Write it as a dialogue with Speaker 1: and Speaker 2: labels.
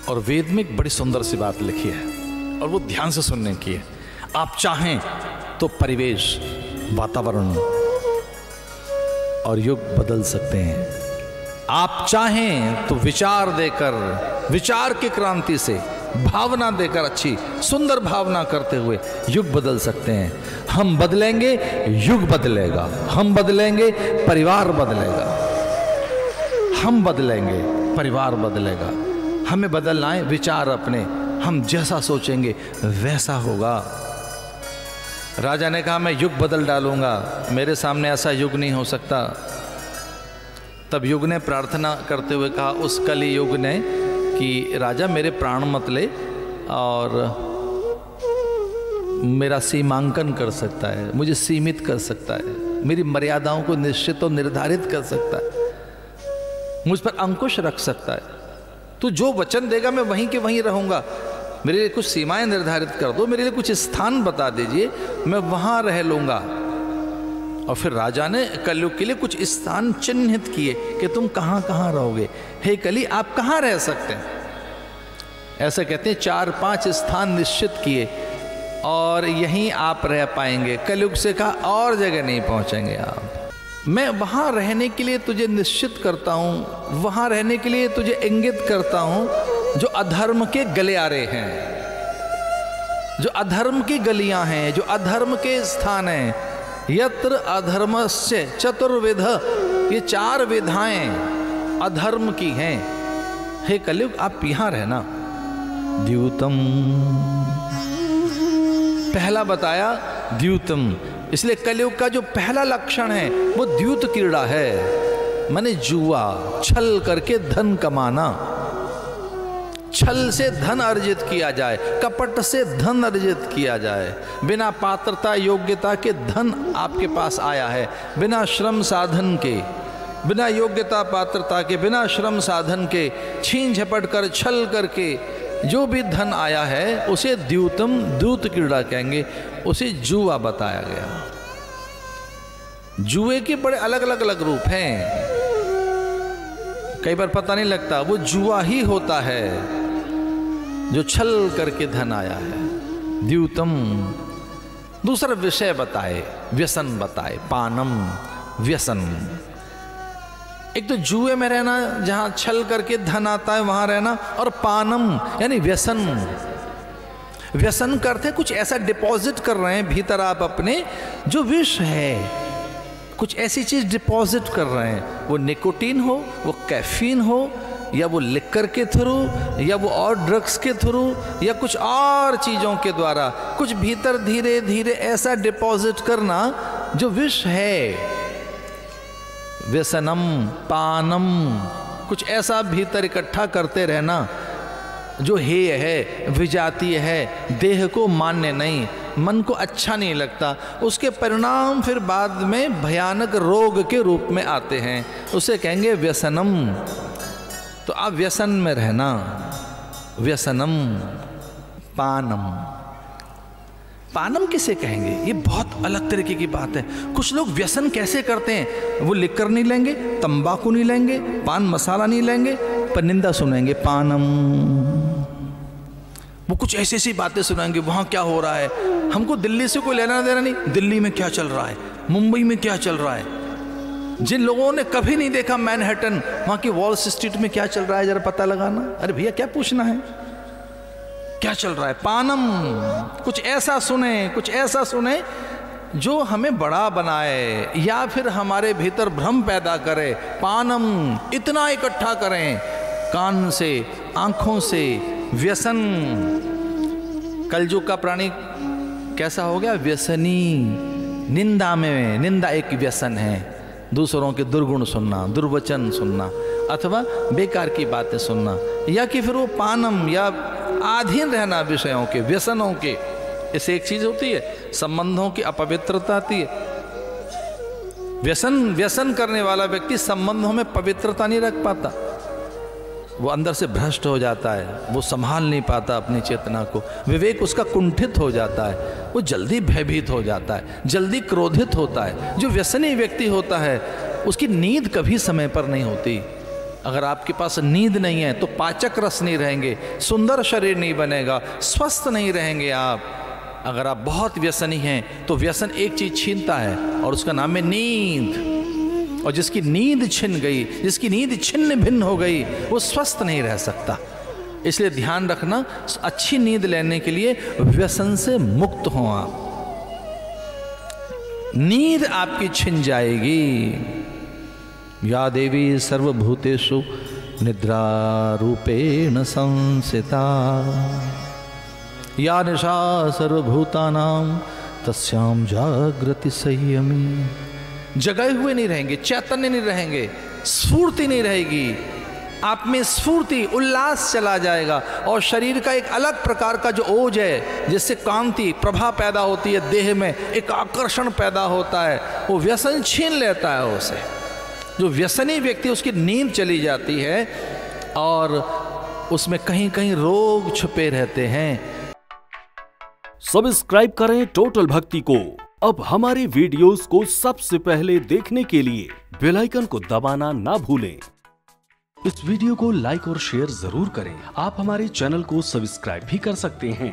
Speaker 1: और वेद में एक बड़ी सुंदर सी बात लिखी है और वो ध्यान से सुनने की है। आप चाहें तो परिवेश, वातावरण और युग बदल सकते हैं। आप चाहें तो विचार देकर, विचार की क्रांति से भावना देकर, अच्छी सुंदर भावना करते हुए युग बदल सकते हैं। हम बदलेंगे, युग बदलेगा। हम बदलेंगे, परिवार बदलेगा। हम बदलेंगे, परिवार बदलेगा। हमें बदलना है विचार अपने। हम जैसा सोचेंगे वैसा होगा। राजा ने कहा मैं युग बदल डालूंगा, मेरे सामने ऐसा युग नहीं हो सकता। तब युग ने प्रार्थना करते हुए कहा, उस कली युग ने, कि राजा मेरे प्राण मत ले और मेरा सीमांकन कर सकता है, मुझे सीमित कर सकता है, मेरी मर्यादाओं को निश्चित और निर्धारित कर सकता है, मुझ पर अंकुश रख सकता है। तू जो वचन देगा मैं वहीं के वहीं रहूंगा। मेरे लिए कुछ सीमाएं निर्धारित कर दो, मेरे लिए कुछ स्थान बता दीजिए, मैं वहां रह लूंगा। और फिर राजा ने कलयुग के लिए कुछ स्थान चिन्हित किए कि तुम कहां कहां रहोगे। हे कली, आप कहां रह सकते हैं? ऐसे कहते हैं 4-5 स्थान निश्चित किए और यहीं आप रह पाएंगे। कलयुग से कहा और जगह नहीं पहुंचेंगे आप। मैं वहां रहने के लिए तुझे निश्चित करता हूं, वहां रहने के लिए तुझे इंगित करता हूं जो अधर्म के गलियारे हैं, जो अधर्म की गलियां हैं, जो अधर्म के स्थान हैं। यत्र अधर्मस्य चतुर्विध, ये 4 विधाएं अधर्म की हैं। हे कलयुग, आप यहां रहना। द्यूतम, पहला बताया द्यूतम, इसलिए कलयुग का जो पहला लक्षण है वो द्यूत क्रीड़ा है, माने जुआ, छल करके धन कमाना। छल से धन अर्जित किया जाए, कपट से धन अर्जित किया जाए। बिना पात्रता योग्यता के धन आपके पास आया है, बिना श्रम साधन के, बिना योग्यता पात्रता के, बिना श्रम साधन के, छीन झपट कर, छल करके जो भी धन आया है उसे द्यूतम, द्यूत क्रीड़ा कहेंगे। उसे जुआ बताया गया। जुए के बड़े अलग अलग रूप हैं, कई बार पता नहीं लगता वो जुआ ही होता है जो छल करके धन आया है। द्यूतम। दूसरा विषय बताए, व्यसन बताए, पानम, व्यसन। एक तो जुए में रहना जहां छल करके धन आता है वहां रहना, और पानम यानी व्यसन। व्यसन करते कुछ ऐसा डिपॉजिट कर रहे हैं भीतर आप अपने जो विष है, कुछ ऐसी चीज डिपॉजिट कर रहे हैं। वो निकोटीन हो, वो कैफीन हो, या वो लिकर के थ्रू, या वो और ड्रग्स के थ्रू, या कुछ और चीजों के द्वारा कुछ भीतर धीरे धीरे ऐसा डिपॉजिट करना जो विष है। व्यसनम, पानम, कुछ ऐसा भीतर इकट्ठा करते रहना जो हेय है, विजातीय है, देह को मान्य नहीं, मन को अच्छा नहीं लगता। उसके परिणाम फिर बाद में भयानक रोग के रूप में आते हैं, उसे कहेंगे व्यसनम। तो आप व्यसन में रहना, व्यसनम, पानम। पानम किसे कहेंगे? ये बहुत अलग तरीके की बात है। कुछ लोग व्यसन कैसे करते हैं, वो लिकर नहीं लेंगे, तंबाकू नहीं लेंगे, पान मसाला नहीं लेंगे, पर निंदा सुनेंगे, पानम। वो कुछ ऐसी ऐसी बातें सुनाएंगे, वहां क्या हो रहा है, हमको दिल्ली से कोई लेना देना नहीं, दिल्ली में क्या चल रहा है, मुंबई में क्या चल रहा है। जिन लोगों ने कभी नहीं देखा मैनहट्टन, वहां की वॉल स्ट्रीट में क्या चल रहा है जरा पता लगाना। अरे भैया क्या पूछना है, क्या चल रहा है। पानम, कुछ ऐसा सुने, कुछ ऐसा सुने जो हमें बड़ा बनाए या फिर हमारे भीतर भ्रम पैदा करे। पानम, इतना इकट्ठा करें कान से, आंखों से, व्यसन। कलयुग का प्राणी कैसा हो गया? व्यसनी। निंदा में, निंदा एक व्यसन है। दूसरों के दुर्गुण सुनना, दुर्वचन सुनना, अथवा बेकार की बातें सुनना, या कि फिर वो पानम या आधीन रहना विषयों के, व्यसनों के। इससे एक चीज होती है, संबंधों की अपवित्रता आती है। व्यसन करने वाला व्यक्ति संबंधों में पवित्रता नहीं रख पाता, वो अंदर से भ्रष्ट हो जाता है, वो संभाल नहीं पाता अपनी चेतना को, विवेक उसका कुंठित हो जाता है, वो जल्दी भयभीत हो जाता है, जल्दी क्रोधित होता है। जो व्यसनी व्यक्ति होता है उसकी नींद कभी समय पर नहीं होती, अगर आपके पास नींद नहीं है तो पाचक रस नहीं रहेंगे, सुंदर शरीर नहीं बनेगा, स्वस्थ नहीं रहेंगे आप। अगर आप बहुत व्यसनी हैं तो व्यसन एक चीज छीनता है और उसका नाम है नींद। और जिसकी नींद छिन गई, जिसकी नींद छिन्न भिन्न हो गई, वो स्वस्थ नहीं रह सकता। इसलिए ध्यान रखना, अच्छी नींद लेने के लिए व्यसन से मुक्त हो आप। नींद आपकी छिन जाएगी। या देवी सर्वभूतेषु निद्रा रूपेण संस्थिता, या निशा सर्वभूतानां तस्याम जागृति संयमी। जगाए हुए नहीं रहेंगे, चैतन्य नहीं रहेंगे, स्फूर्ति नहीं रहेगी, आप में स्फूर्ति उल्लास चला जाएगा और शरीर का एक अलग प्रकार का जो ओज है, जिससे कांति प्रभा पैदा होती है देह में, एक आकर्षण पैदा होता है, वो व्यसन छीन लेता है उसे। जो व्यसनी व्यक्ति, उसकी नींद चली जाती है और उसमें कहीं कहीं रोग छुपे रहते हैं।
Speaker 2: सब्सक्राइब करें टोटल भक्ति को। अब हमारे वीडियोस को सबसे पहले देखने के लिए बेल आइकन को दबाना ना भूलें। इस वीडियो को लाइक और शेयर जरूर करें। आप हमारे चैनल को सब्सक्राइब भी कर सकते हैं।